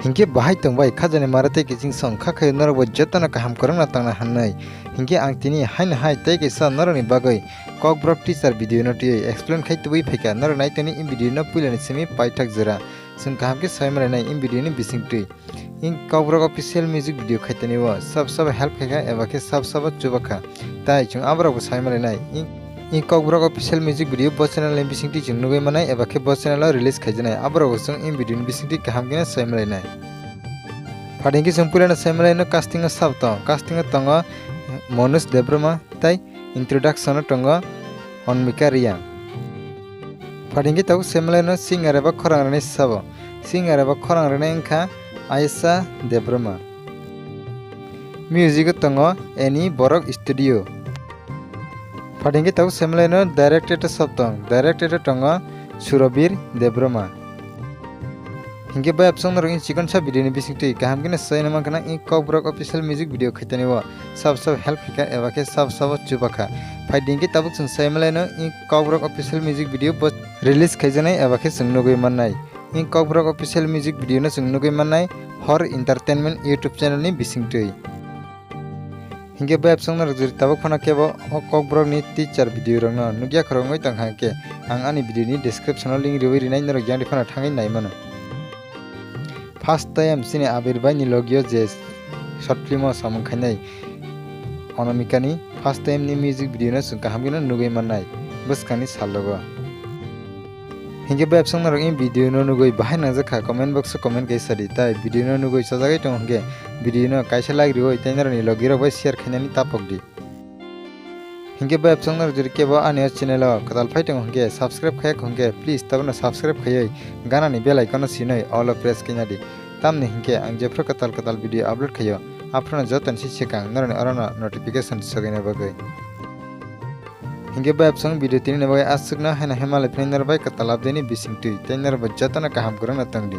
Hingke bahai tongbai khajane marate kijing song khakhay norok jotona kaham korongna tangna hannai hingke ang tini haina hai tei kaisa norokni bagoi Kokborok teacher video no tui explain khai tubui phaika norok naitoni in video no puilani simi paithak jora sung kaham ke saimaranai in video ni bisingtui in Kokborok official music video khaitani wo sab help khaika eba ke sab chubakha tai chung aborok saimaranai in Kokborok official music video bo channel ni bisingtui chung nugui manai eba ke bo channel release khaijanai aborok chung in video ni bisingtui kaham ke saimaranai Padingki sempurna semelai no casting sabto casting tongo Manus Debrama tai introduction tongo Onmika Ria Padingki tau semelai no singer eba khorang rene sabo singer eba khorang rene engkha Aisa Debrama music tongo Eni Borok studio Padingki tau semelai no director sabto director tongo Surabir Debrama Hingke bai apsong norok in chikon sa video ni bisingtui kaham kene sai nama kana in Kokborok official music video khaitani wo sab help hika eba ke sab chubakha phai dingke tabuk chung sai malai no in Kokborok official music video bo release khaijanai eba ke chung nugui mannai in Kokborok official music video no chung nugui mannai hor entertainment YouTube channel ni bisingtui hingke bai apsong norok juri tabuk phana kebo Kokborok ni teacher video rok no nugya khorongoi tangha ke ang ani video ni description link riwi rinai norok yang phana thangai nai mano First time sini abirbai ni logio je short film o samung khainai Onamika ni first time ni music video no sung kaham gina nugui mannai buskani salogo hingke bai apsong narok in video no nugui bahai nangjakha comment box o comment kaisari tai video no nugui sajagai tong hingke video no kaisa like rioi tai naroni logi rok bai share khainani tapokdi hingke bai apsong narok juri kebo ani channel o katal phai tong hingke subscribe khayak hingke please tabona subscribe khayai gana ni bell icon o sinoi all of press kinadi tamni hingke ang jefro katal video upload khayo aprona jotan si sekang naroni arona notification sogaina bagai hingke bai apsong video tini bagai asukna haina hemal phainar bai katal abdeni bisingtui tainar ba jotana kaham korona tangdi